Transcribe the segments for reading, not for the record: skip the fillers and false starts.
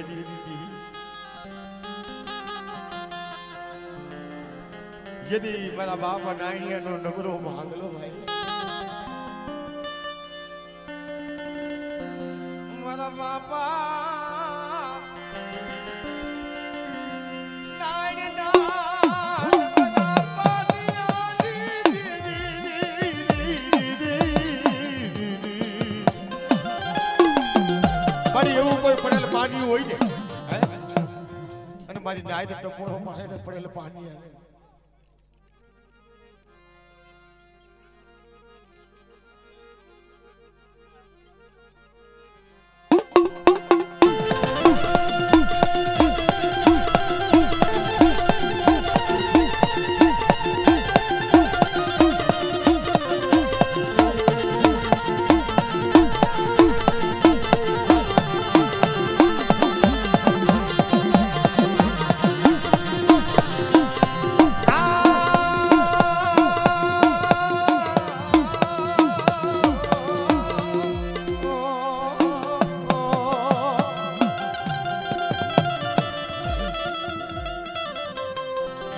ભરેલી એની દેવી यदि મારા બાપા નાણિયાનો નગરો ભાગલો ભાઈ મારા બાપા મારી એવું કોઈ પડેલ પાણી હોય ને અને મારી નાય ટપોળો મારે પડેલ પાણી આવે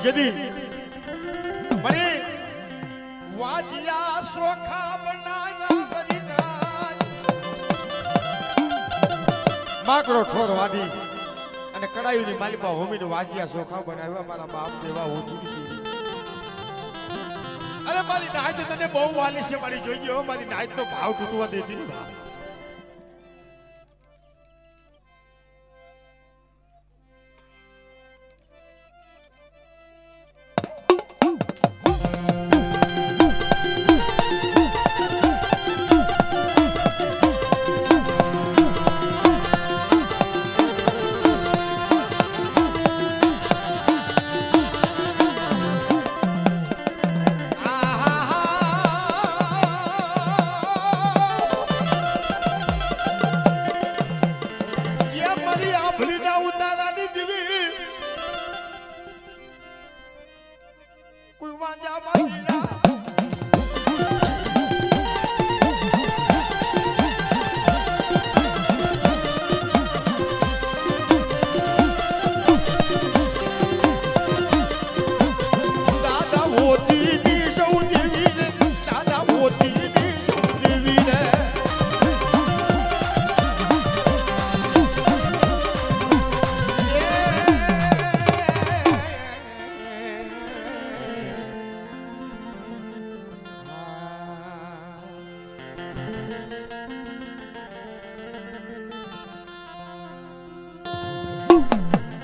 यदि मरे वाजिया सोखा बनाया बरिनाज माकड़ो ठोर वादी અને કડાયુની માલિપા હોમીને વાજિયા સોખા બનાવ્યા મારા બાપ દેવા ઓછું દીધી અરે મારી નાઈત તને બહુ વાલી છે મારી જોઈએ મારી નાઈત નો ભાવ તૂટવા દેતી નહીં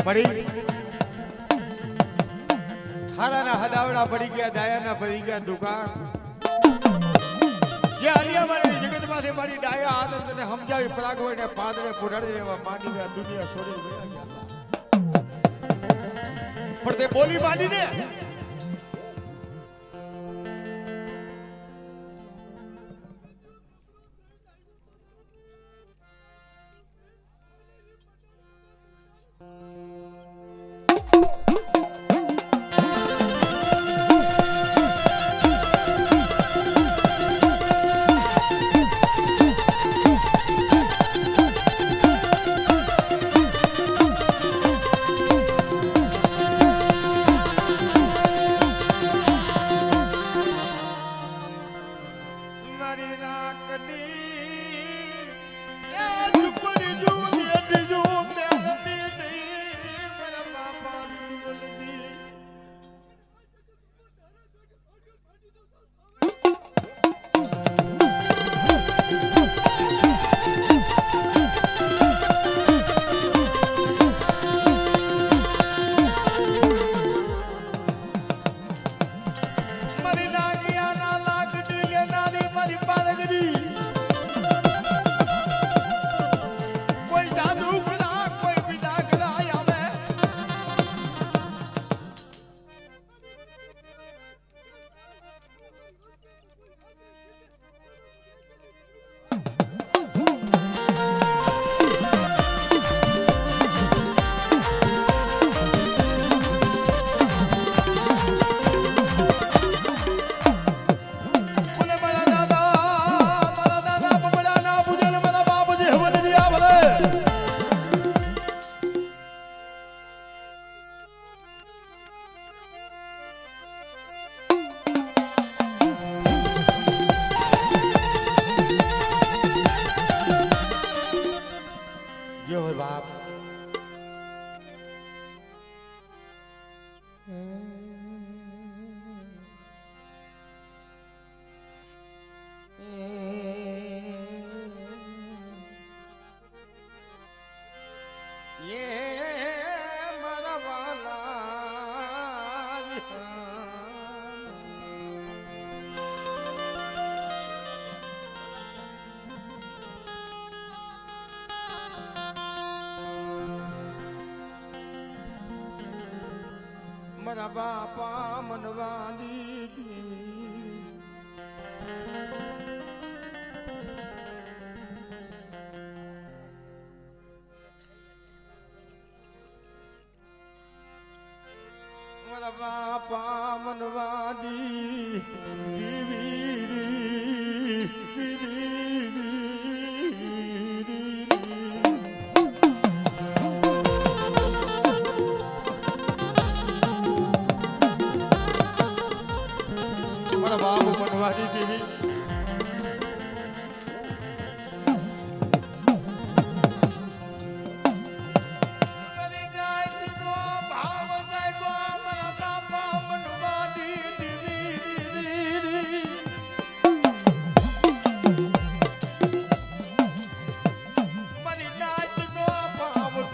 मरी हारा हदावड़ा पड़ी गया दाया पड़ी गया दुकान ये आलिया मारी जगत में से मारी डाया आनंद ने समझावी प्रागवे ने पादरे पुरड़ देवा मानी गया दुनिया छोड़ी गया पर ते बोली मानी ने ये मारा वाला મારા બાપા મનવાની દેવી મારા બાપા મનવાની બાબુ બનવાની દેવી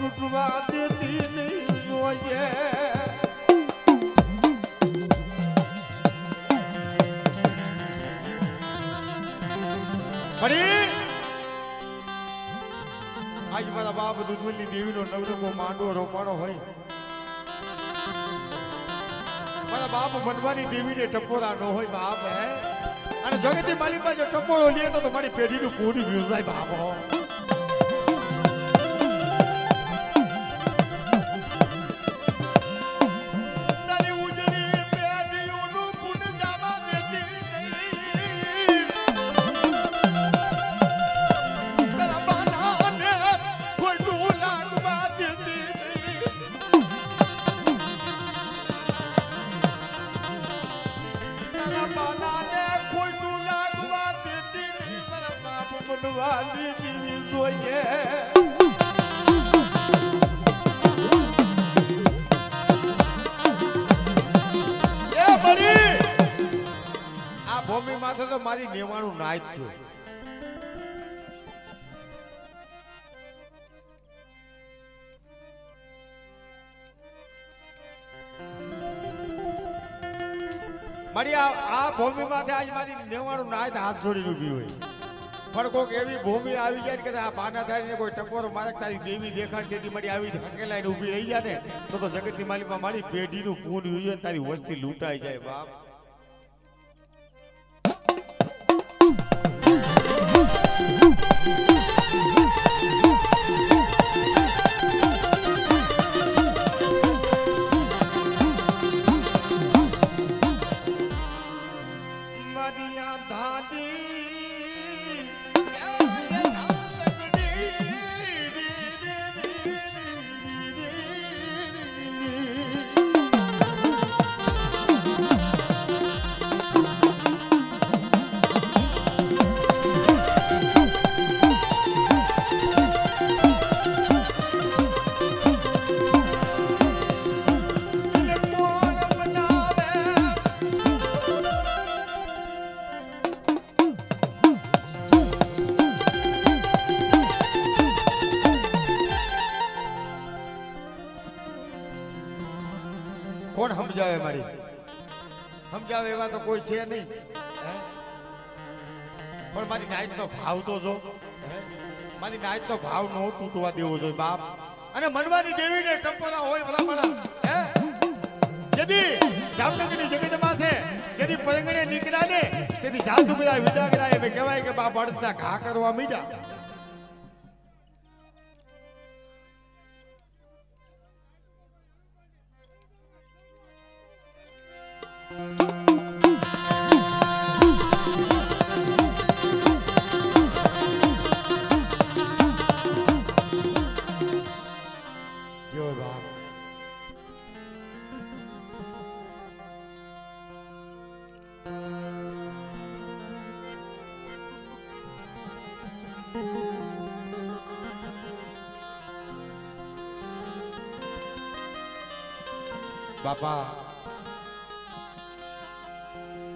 તૂટવા દેતી નહીં જોઈએ આજ મારા બાપ દૂધવલી દેવીનો નવરંગો માંડવો રોપાણો હોય મારા બાપ મનવાની દેવીને ટપોરા ન હોય બાપ હે અને જગતી મારી પાસે ટપોરો લે તો મારી પેઢીનું પૂરી વ્યવસાય બાપ બનવાની દેવી જોઈએ એ બડી આ ભૂમિ માથે તો મારી નેવાણું નાચ છે મારી આ ભૂમિ માથે આજ મારી નેવાણું નાચ હાથ જોડીને ઊભી હોય પણ કોઈક એવી ભૂમિ આવી જાય કે આ પાના થાય ને કોઈ ટપોરો મારે તારી દેવી દેખાડ દેતી મારી આવી હકેલાઈને ઊભી રહી જાય ને તો જગતની માલિકમાં મારી પેઢીનું પૂન હોય ને તારી વસ્તી લૂંટાઈ જાય બાપ મરિયા ધાડી કોણ સમજાવે મારી સમજાવે એવા તો કોઈ છે નહીં પણ મારી નાઈટ નો ભાવ તો જો મારી નાઈટ નો ભાવ ન તૂટવા દેવો જોઈએ બાપ અને મનવાની દેવીને ટપોરા હોય ભલામણા જેદી જામનગરની જગત માથે જેદી પરંગણે નીકળ્યા ને તેદી જાદુગરા વિદાગરા એમ કહેવાય કે બાપ અડધા ઘા કરવા મીડ્યા બાપા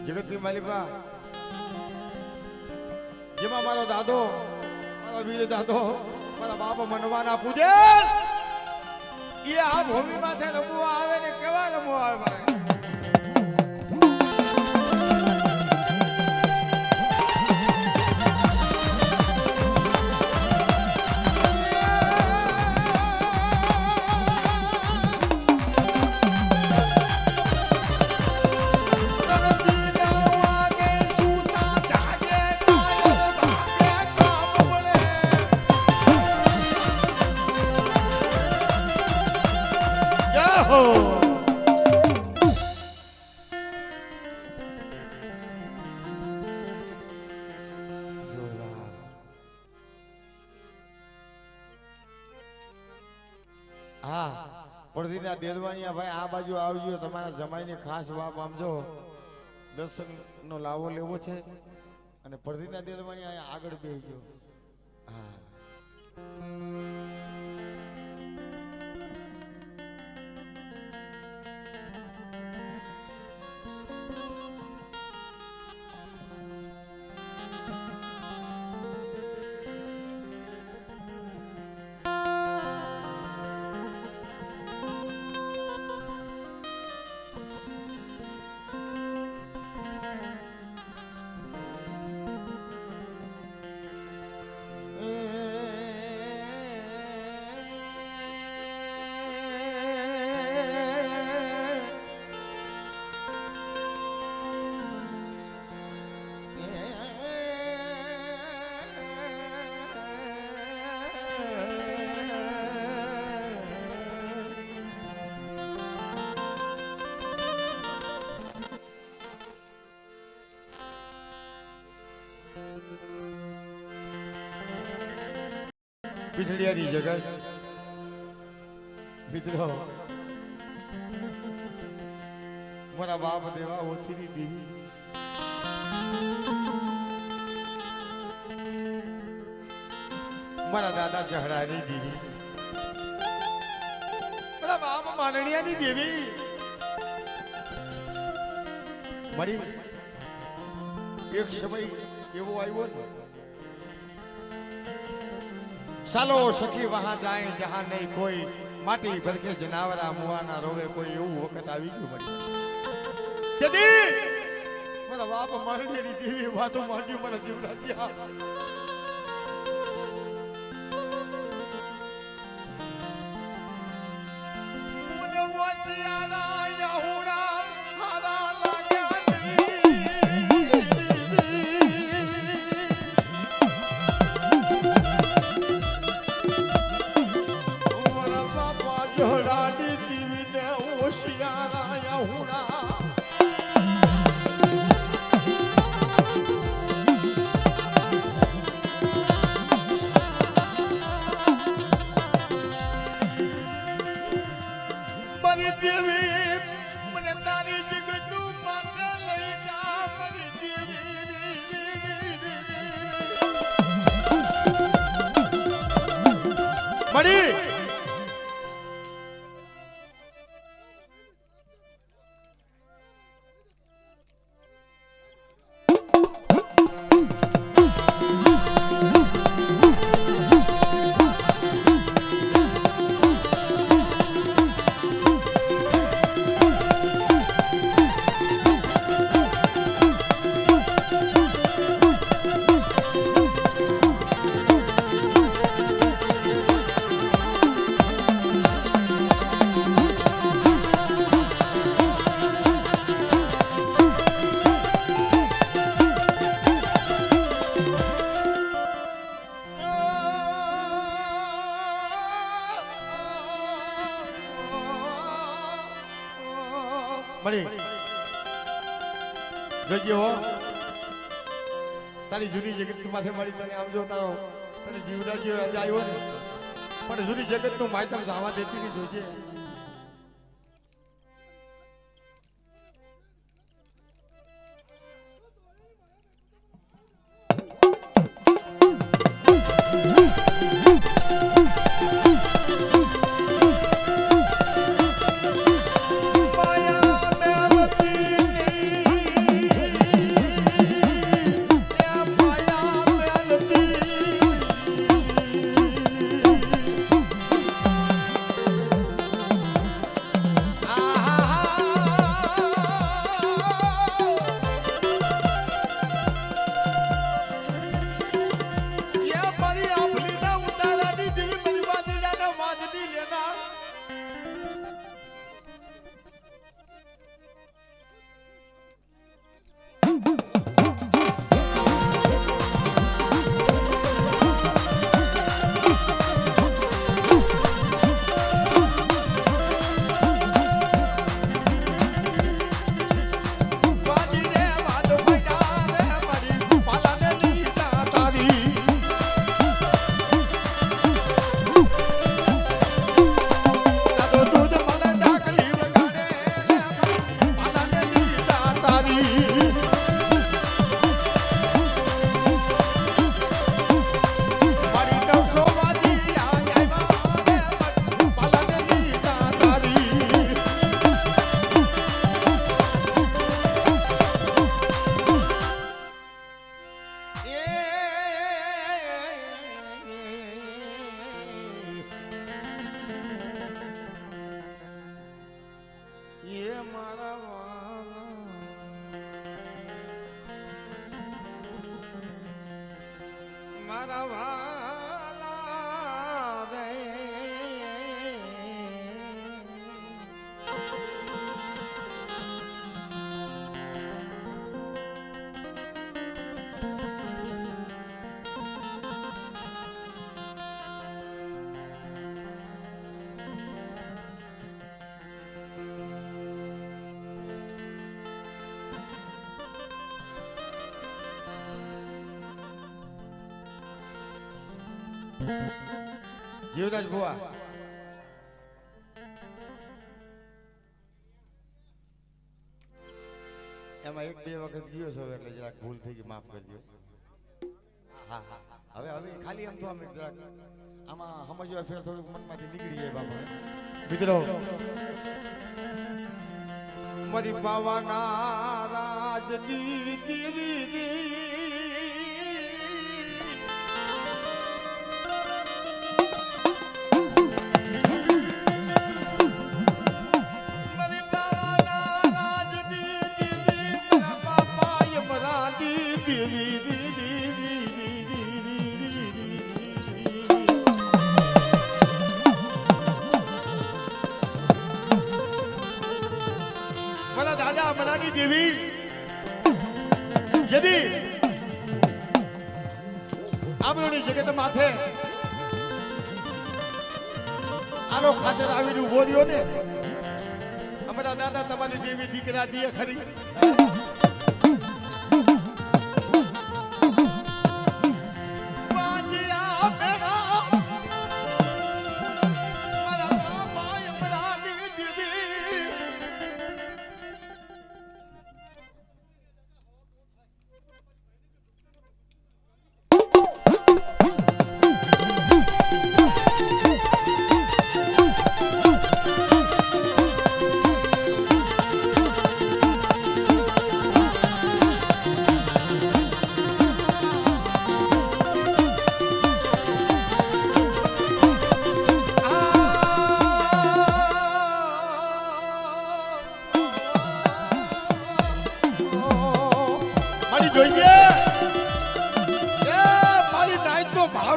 જગતની માલિકા જેમાં મારો દાદો મારો વીર દાદો મારા બાપા મનવાના પૂજે આહો હા પડદીના દેલવાનિયા ભાઈ આ બાજુ આવજો તમારા જમાઈને ખાસ વાપ આમજો દર્શન નો લાવો લેવો છે અને પડદીના દેલવાનિયા આગળ બેસજો હા પીછડિયાની જગત મિત્રો મારા બાપ દેવા ઓછીની દેવી મારા દાદા ચહડાની દેવી મારા બાપ માનણીયાની દેવી મારી એક સમય એવો આવ્યો ને ચાલો સખી વહાં જાય જહાં નહીં કોઈ માટી ભરકે જનાવરા મુવાના રોવે કોઈ એવું વખત આવી ગયું મળી જદી મારા બાપ મારણીની દેવી વાતો માંડ્યું મારા જીવના ત્યાં મને વસિયાના યહુડા હારા જોડાડી જીવીને હોશિયારા યહુડા મારી દેવી મને તારી જગતું પાસે લઈ જા મારી દેવી મળી મળી જોજો હો તારી જૂની જગત માથે મળી તને આવજો તારો તને જીવરાજી આજે આવ્યો ને પણ જૂની જગત નું માયતમ જવા દેતી નહીં જોજે જીવદાસ ભુવા એમાં એક બે વખત ગયો છો એટલે જરાક ભૂલ થઈ ગઈ, માફ કરજો. હા હા હવે હવે ખાલી એમ તો અમે જરાક આમાં સમજવા ફેર થોડુંક મનમાંથી નીકળી જાય બાપા. મિત્રો મારી પાવાના રાજની દેવી દેવી यदि આમની જગત માથે આલો ખાતર આવીને ઉભો રહ્યો ને અમારા દાદા તમારી દેવી દીકરા દીએ ખરી.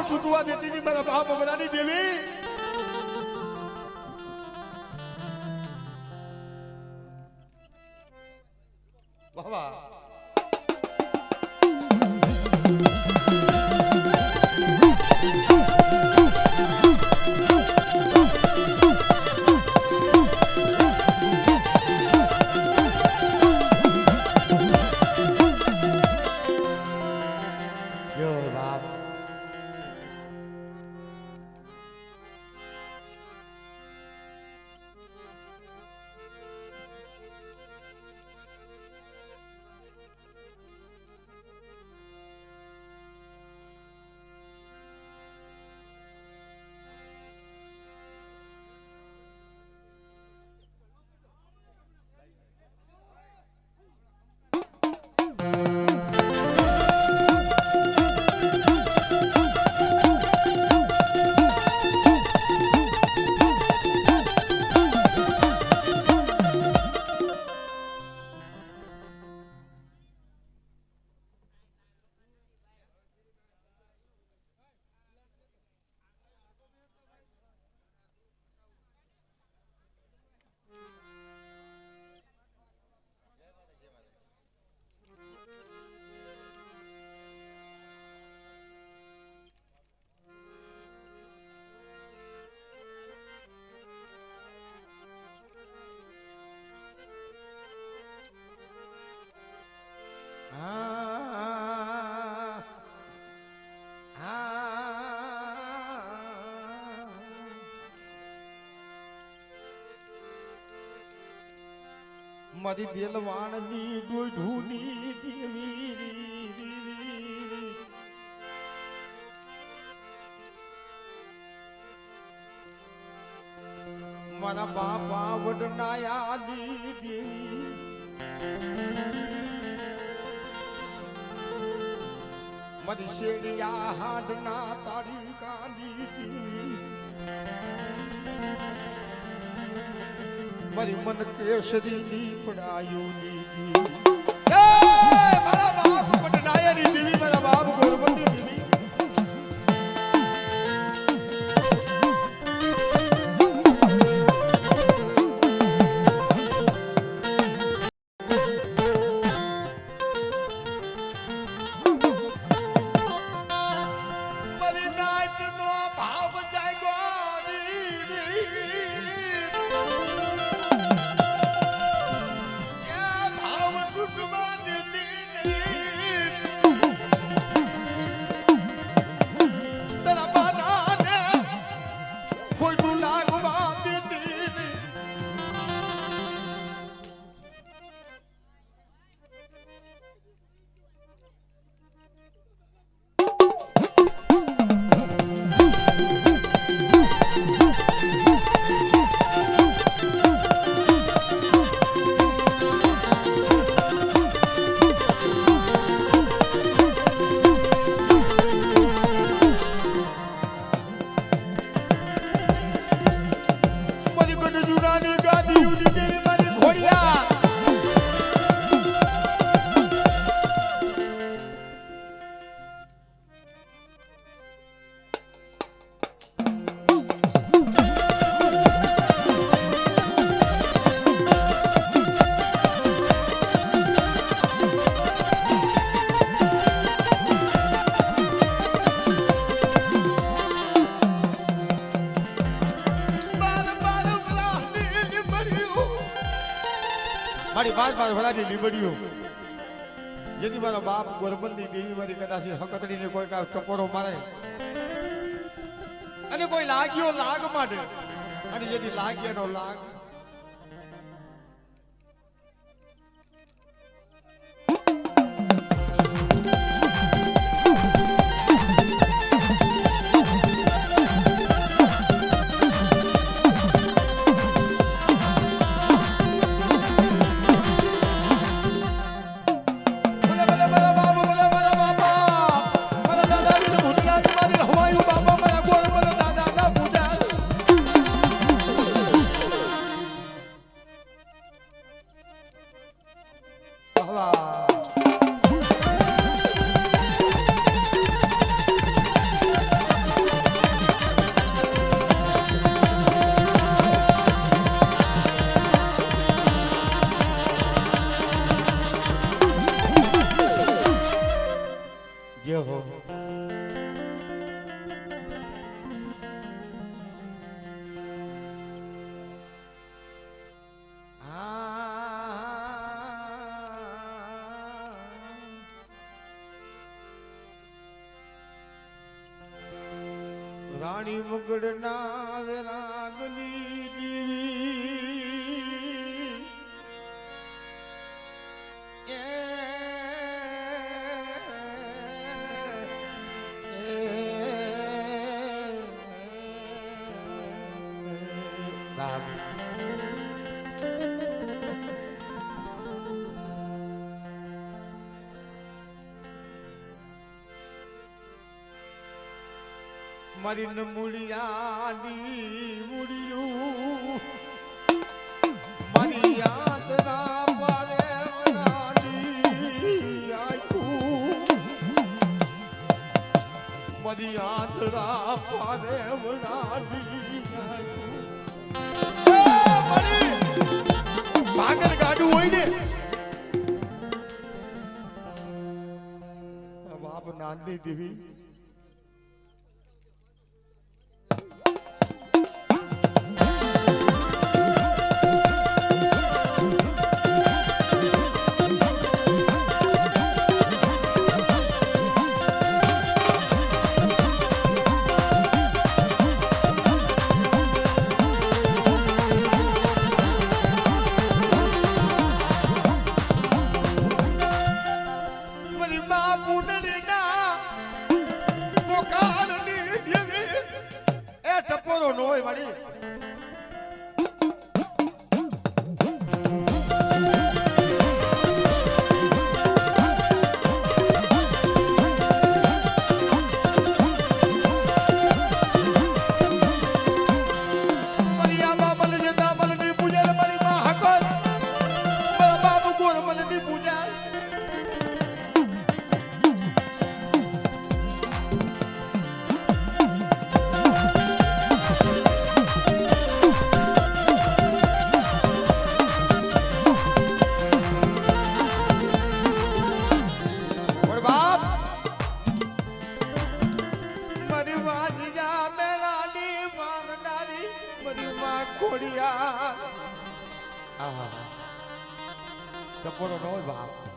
તૂટવા દેતી હતી મારા બાપ અમરાની દેવી. બાબા મારી દિલવાણની ડોઢુની દેવી મારા બાપા વડનાયાની દેવી મારી શેડિયા હાડના તારી કાલી દેવી મારી મન કેસરી ની પડાયું ની મારા બાપ વડનાયાની દેવી મારા બાપ ગોરબંદી દેવી મારી પાંચ વરાની લીબડીઓ જેથી મારા બાપ ગોરબલની દેવી મારી કદાચ હકતડીને કોઈ કાંઈ ટપોરો મારે અને કોઈ લાગ્યો લાગ માટે અને જેથી લાગ્યાનો લાગ રાણી મુગડના વેરાગની દેવી મારી મૂળિયાની મૂળિયું મારી યાતના પારે મારી યાતના પારે પાગલ ગાડું હોય ને બાપ નાની દેવી ટપોરો નો હોય મારી ટપોરો નો હોય બાપ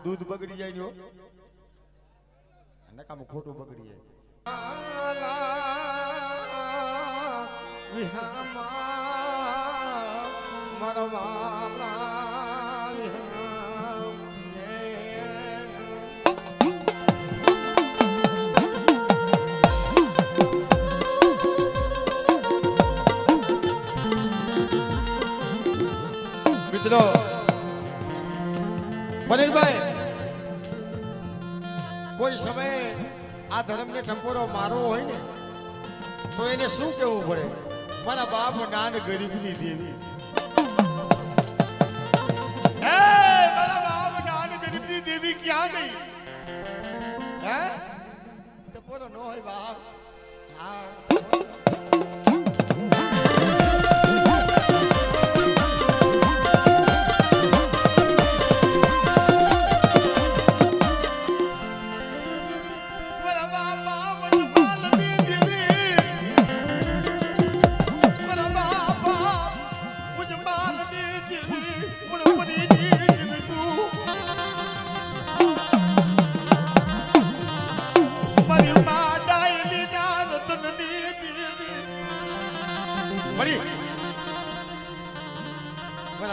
દૂધ બગડી જાય જો નકામ ખોટું બગડી જાય મિત્રો પરેશભાઈ કોઈ સમયે આ ધર્મને ટપોરો મારવો હોય ને તો એને શું કહેવું પડે? મારા બાપ નાન ગરીબની દેવી, મારા બાપ નાન ગરીબની દેવી ક્યાં ગઈ? હે ટપોરો ન હોય બાપ. હા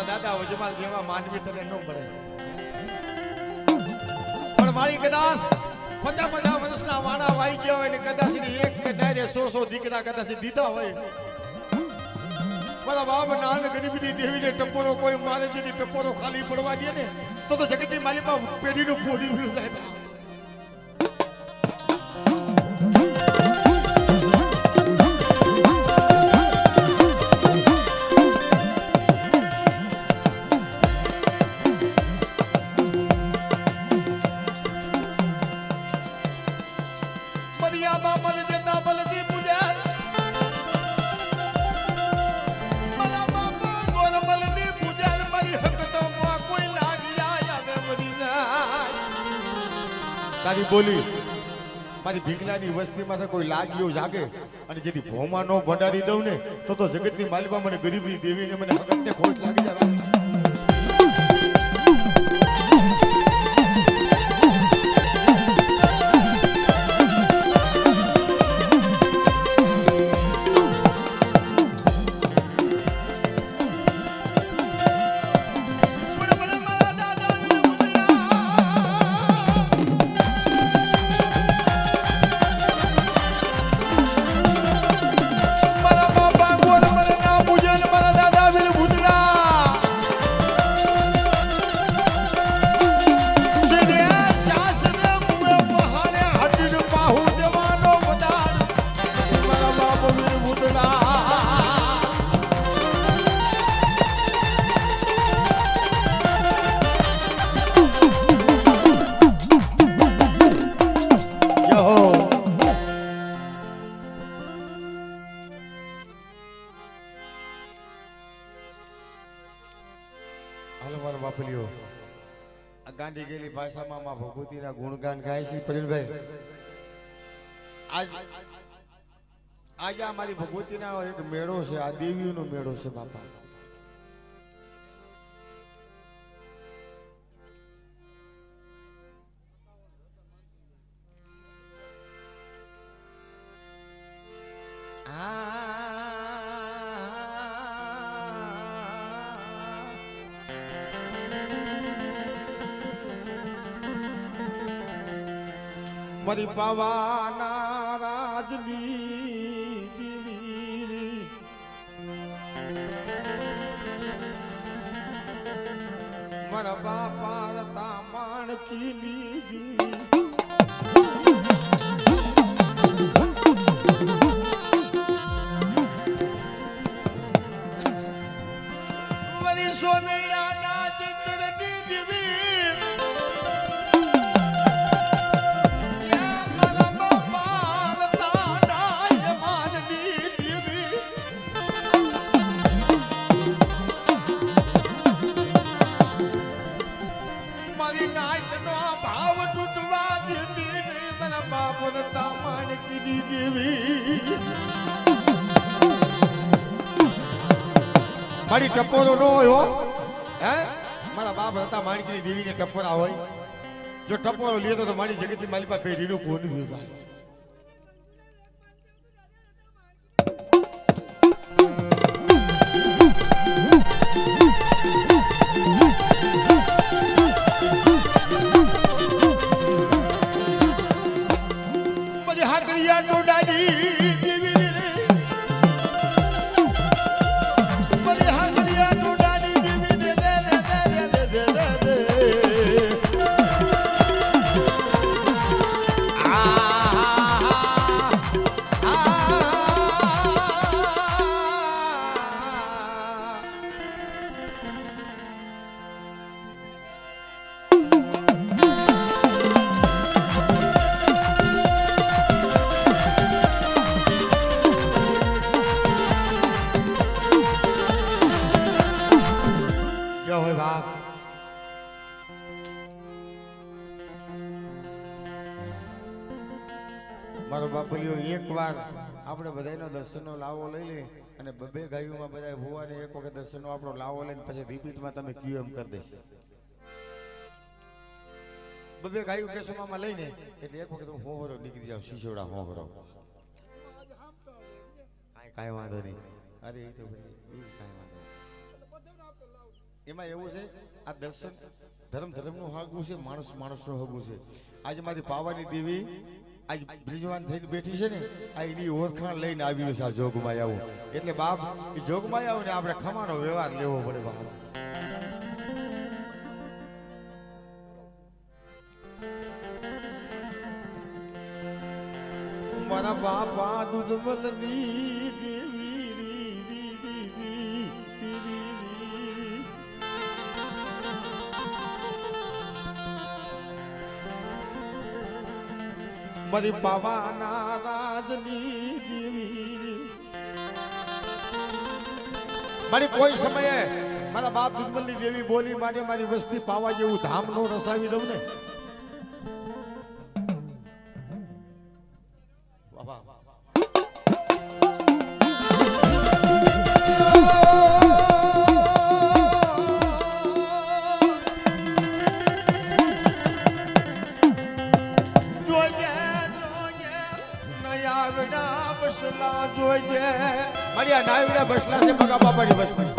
દાદા વજમાલ જેવા માનવી તને ન મળે, પણ મારી કદાચ 50 વર્ષના વાણા વાઈ ગયા હોય ને કદાચ એક કે ડાયરે 100 દીકરા કદાચ દીધા હોય, મારા બાપ નાન ગરીબની દેવીને ટપોરો કોઈ મારે જેથી ટપોરો ખાલી પડવા દે ને તો જગતની મારી પાસે પેઢીનું ફોડી ગયું સાહેબ. તારી બોલી મારી ભીખલાની વસ્તીમાં કોઈ લાગ્યો જાગે અને જેથી ભોમાં નો ભંડારી દઉં ને તો જગતની માલિકા મને ગરીબની દેવીને મને હકતને ખોટ લાગી જાય. ગાંધી ગયેલી ભાષામાં માં ભગવતીના ગુણગાન ગાય છે. પરેશભાઈ આજે આ મારી ભગવતીના એક મેળો છે, આ દેવીઓનો મેળો છે બાપા. મારી પાવાના રાજની દેવી, મારા બાપા રતા માણકીની દેવી, મારી સોમેડાના ચિત્રની દેવી, મારી ટપોરો નો હોય હે, મારા બાપ હતા માણકીની દેવીને ટપોરા હોય. જો ટપોરો લીધો તો મારી જગતની મારી પાસે પેઢીનું ફોન થાય. બધી હાકરિયા ટોડાની દેવી બાપલીઓ એકવાર આપણે બધાનો દર્શનનો લાવો લઈ લે અને બબે ગાયોમાં બધા ભુવાને એક વખત દર્શનનો આપણો લાવો લઈને પછી રિપીટમાં તમે કયો એમ કરી દઈશ. બબે ગાયું કેસમાં લઈને એટલે એક વખત હું હોહરો નીકળી જાઉં શિશોડા હોહરો. કાંઈ વાંધો નહીં. અરે એ તો કાંઈ વાંધો એમાં એવું છે આ દર્શન ધર્મનું હગું છે, માણસનું હગું છે. આજે મારી પાવાની દેવી આજ બ્રિજવાન થઈને બેઠી છે ને આ એની ઓળખાણ લઈને આવ્યું છે આ જોગમાં આવું એટલે બાપ એ જોગમાં આવું ને આપણે ખમાનો વ્યવહાર લેવો પડે બાપ. મારા બાપા દૂધમલની મારી પાવાના રાજની દેવી મારી કોઈ સમયે મારા બાપ દુધમલની દેવી બોલી માટે મારી વસ્તી પાવા જેવું ધામ નો રસાવી દઉં ને. મારી આ નાયવડા બસલા છે મગા બાપાની બસમાં.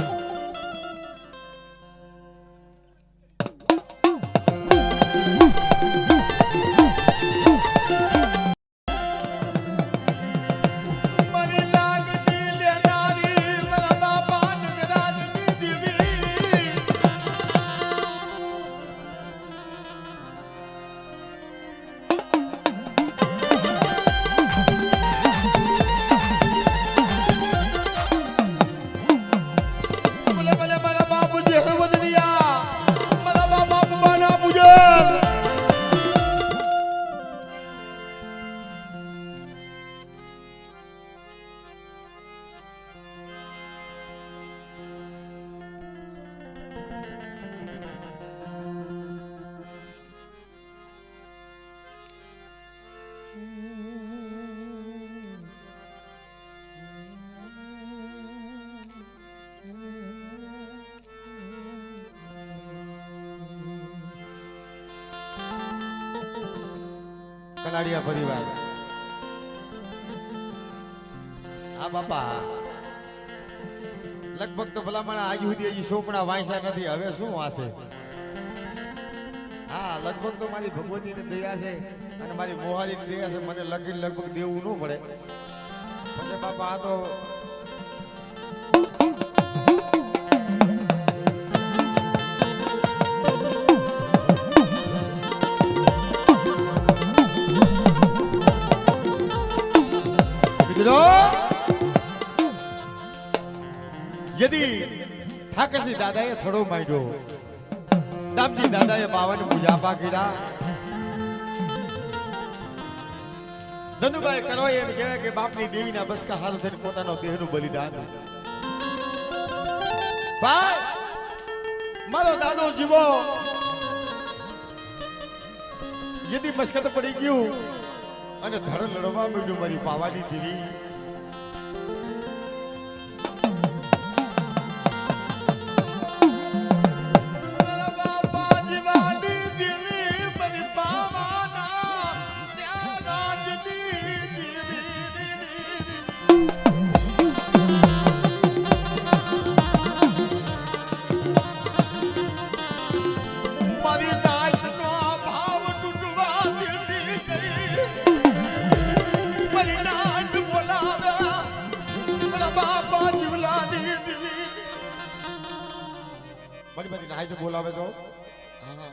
કલાડિયા પરિવાર હા બાપા લગભગ તો ભલામણ આજ સુધી હજી સોપડા વાંચ્યા નથી. હવે શું વાંચે? હા લગભગ તો મારી ભગવતીની દયા છે અને મારી મોહારીની દયા છે. મને લગીને લગભગ દેવું ન પડે. પછી બાપા આ તો यदि ઠાકરજી દાદાએ થોડો માંડ્યો, દામજી દાદાએ બાવાની પૂજા પા કર્યા, ધનુભાઈ કરો એમ કહેવાય કે બાપની દેવીના બસકા હારું થઈને પોતાનો દેહનું બલિદાન. ભાઈ મારો દાદો જીવો યદી મસ્કત પડી ગયું અને ધડ લડવા માંડ્યું મારી પાવાની દેવી. બધી બધી નાઈ તો બોલાવે તો હા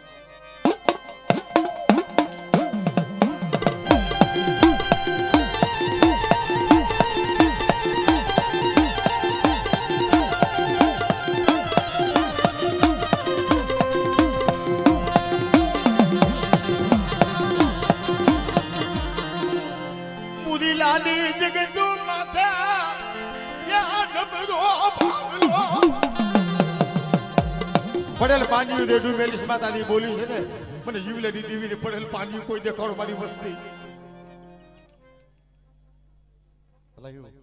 મુદિલાની જગતુ માથા યા નબરો ભાગલો પડેલ પાણી રેડું મેલિસ માતાની બોલી છે ને મને જીવલેની દેવીને પડેલ પાણી કોઈ દેખાડો મારી વસ્તી ભલાયું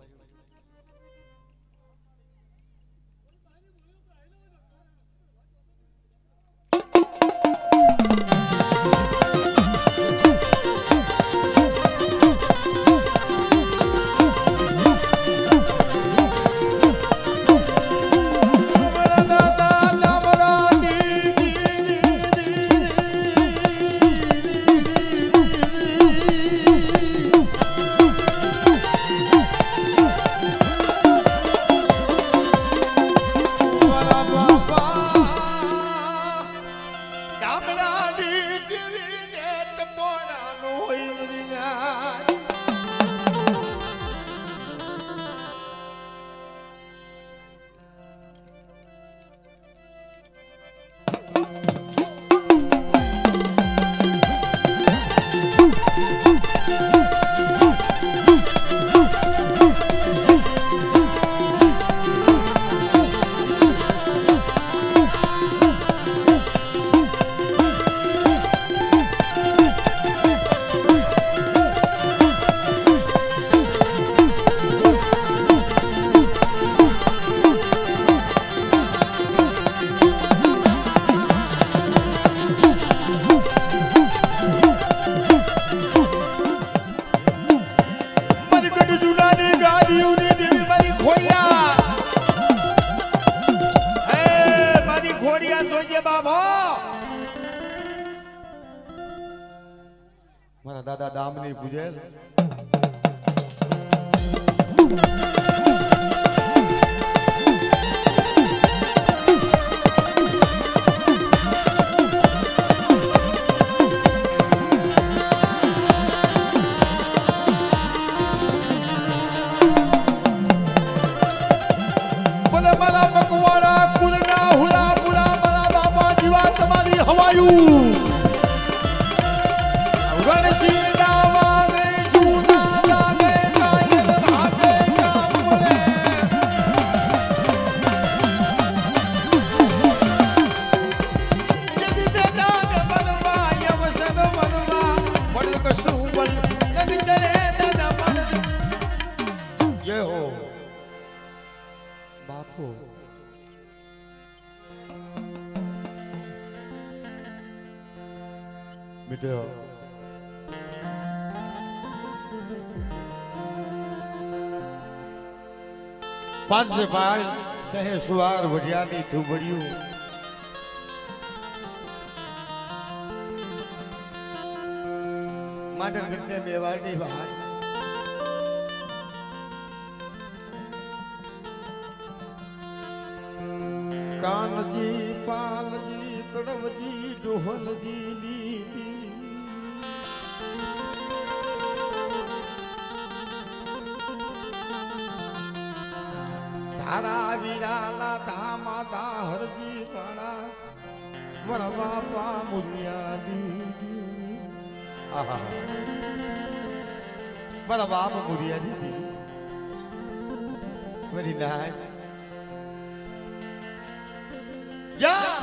મારા દાદા દામની પૂજેલ મારા મકવાડા કુલના હુલા પુરા મારા બાપા જીવા તમારી હવાયું મિત્રો પાંચસે પાળ સહે સુવાર વઢિયાની થુબડિયું માંડલ ગંડે મેવાડની વાત કાનજી પાલજી કડવજી ડોહલજી નીતિ તારા વીરાલા ધામા તા હરજી પાણા મારા બાપા મુરિયા દીદી આહા મારા બાપા મુરિયા દીદી વેરી નાઇસ યા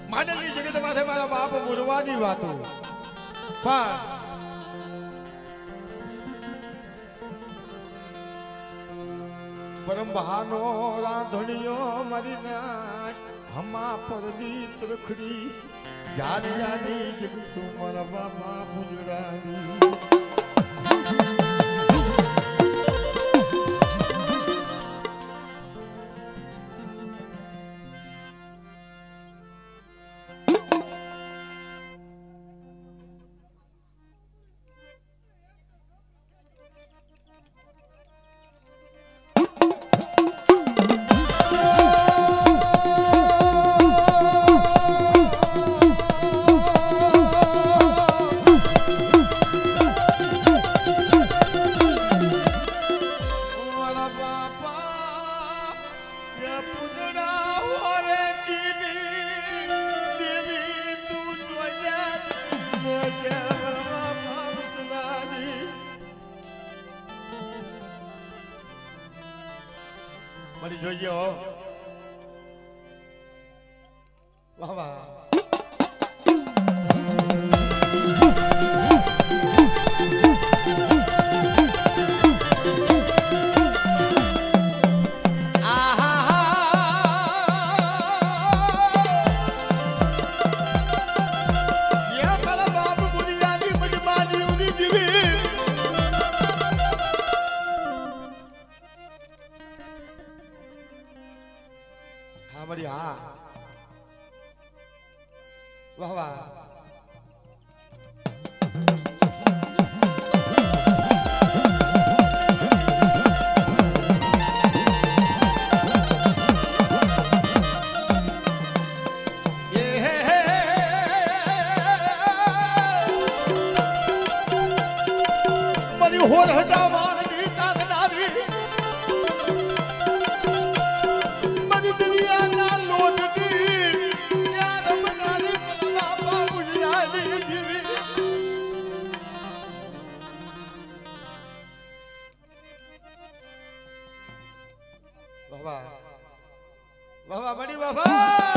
માંડલની જગત માથે મારા બાપ મુરવાની વાતો પણ પરમ બહાનો રાંધણીઓ મારી નાચ હમા પરદી તરખડી યાદ યાદી જગતું મારા બાપા મુજરાની મળી જોઈએ વાહ વાહ હા મારી હા વાહ વાહ હોર હટા વાળની તારનારી બધી દુનિયાના લોટની યાર બનારી બાપા ગુજરાતી જીવી બાબા બાબા બડી બાબા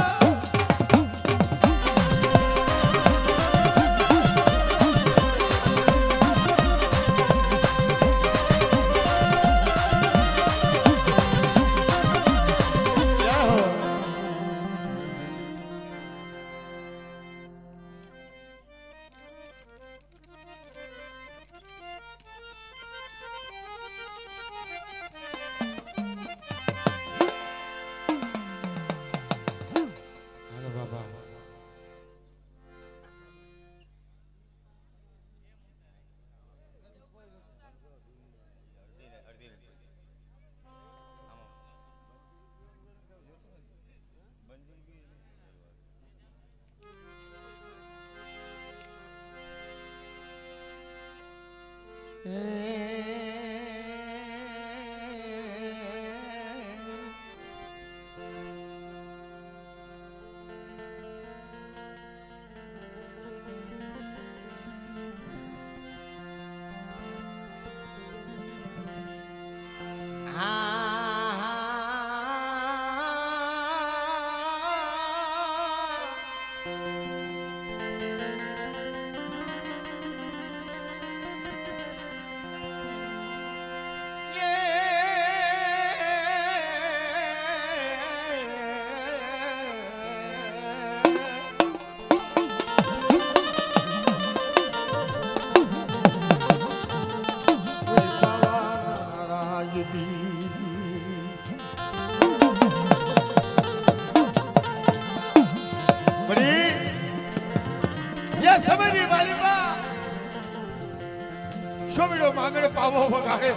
માંગણ પાવો વગાડે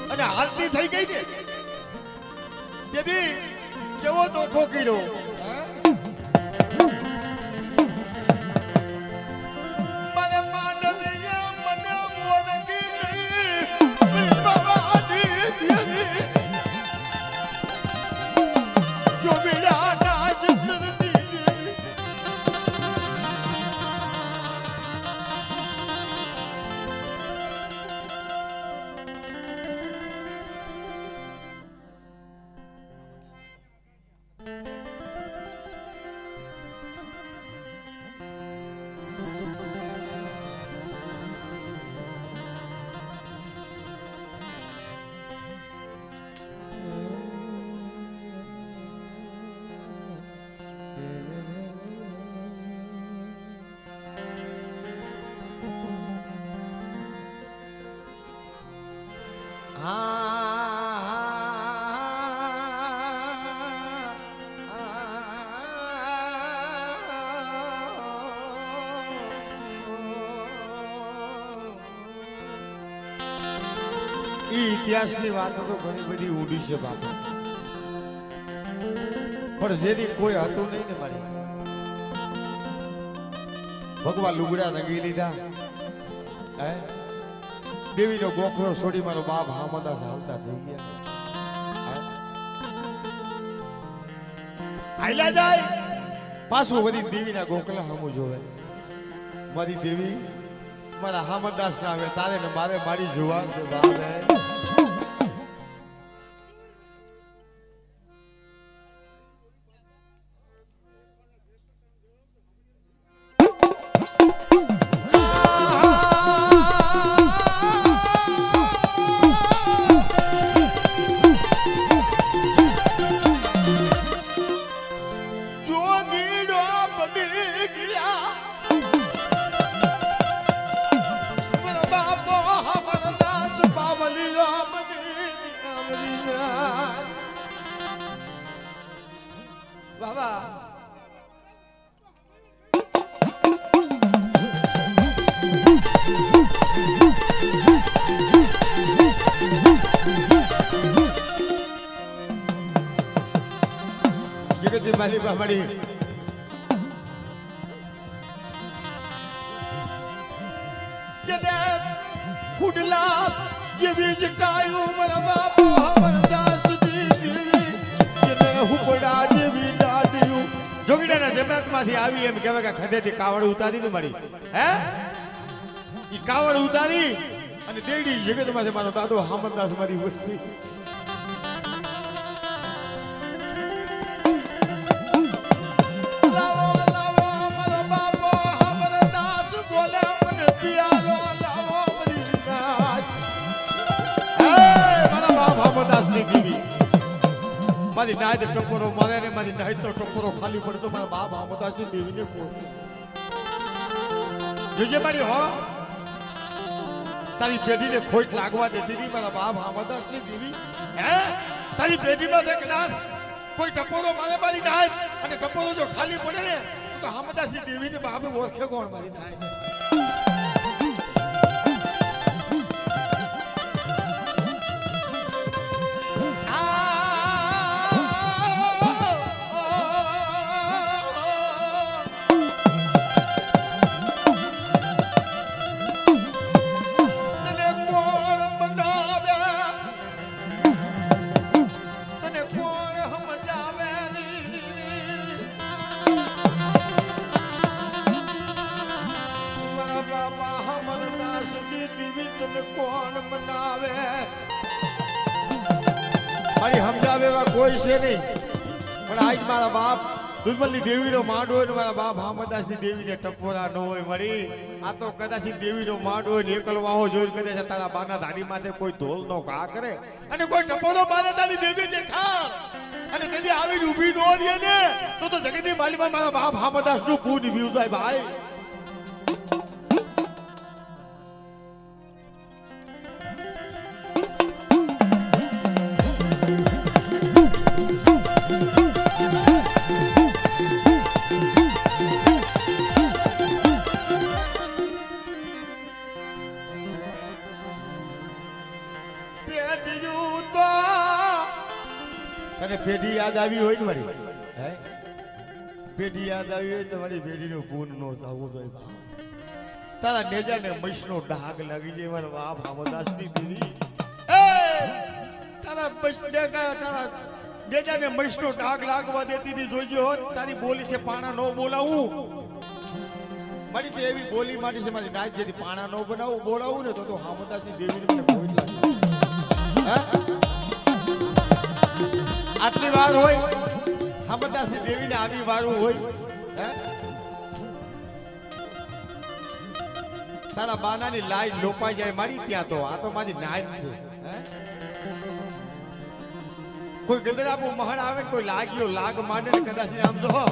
અને હાલતી થઈ ગઈ ને તેથી કેવો દોખો કર્યો મને માનવીયા મને મોનકી નહીં બાબા આજી સોબીડા ના જિંદગી ઇતિહાસની વાતો તો ઘણી બધી ઉડી છે બાપા પણ જેની કોઈ હતું નહીં ને મારી ભગવાન લુગડા રંગી લીધા હે દેવીનો ગોખલો છોડી મારો બાપ હામદાસ હાલતા થઈ ગયા આયલા જાય પાછું વળી દેવીના ગોખલા સામું જોવે મારી દેવી મારા હામદાસ ના આવે તારે ને મારે મારી જોવા છે બાપ Ram બાબા જગતની માલી બાબડી ફૂડલા જેવી જટાયું મારા બાપા વરદાસ દીવી જેને હુપડા જેવી દાડિયું જોગીડાના જમાતમાંથી આવી એમ કહેવાય કે ખદેથી કાવડ ઉતારી ને મારી હે ઈ કાવડ ઉતારી અને દેડી જગતમાંથી મારો દાદો હામરદાસ મારી વસ્તી મારી નાય ટકોરો મારે ને મારી નાય તો ટકોરો ખાલી પડે તો મારા બાપ આમદાસની દેવીને કોઈ જોજે મારી હો તારી પેઢીને ખોટ લાગવા દેતી હતી મારા બાપ આમદાસની દેવી હે તારી પેઢીમાં છે કદાચ કોઈ ટકોરો મારે મારી નાય અને ટકોરો જો ખાલી પડે ને તો આમદાસની દેવીને બાપે ઓળખે કોણ મારી નાય કોઈ છે નહીં પણ આજ મારા બાપ દુર્બલની દેવીનો માંડ હોય ને મારા બાપ હામદાસની દેવીને ટકોરા ન હોય મળી આ તો કદાચ દેવીનો માંડ હોય ને એકલવાહો જોઈને કદાચ તારા બાના ધારી માથે કોઈ ઢોલ નો ઘા કરે અને કોઈ ટકોરો મારે તારી દેવી દેખાડ અને તેથી આવીને ઊભી ન રહે ને તો જગતની માલીમાં મારા બાપ હામદાસનું પૂન વ્યૂ થાય ભાઈ પેઢી યાદ આવી હોય ને મારી હે પેઢી યાદ આવી હોય તો મારી પેઢીનું પૂન નો થવું જોઈએ તારા નેજાને મશનો ડાઘ લાગી જાય મારા બાપ હામદાસની દેવી તારા નેજાને મશનો ડાઘ લાગવા દેતી ની જોઈજો હોત તારી બોલી છે પાણા નો બોલાવું મારી તો એવી બોલી મારી છે મારી નાચ જેથી પાણા નો બનાવું બોલાવું ને તો હામદાસની દેવીને મને કોઈ લાગે આટલી વાર હોય હામદાસની દેવીને આવી વારું હોય તારા બાનાની લાઈન લોપાઈ જાય મારી ત્યાં તો આ તો મારી નાચ છે કોઈ ગદરાપું મહણ આવે કોઈ લાગ્યો લાગ માંડે ને કદાચ આમ તો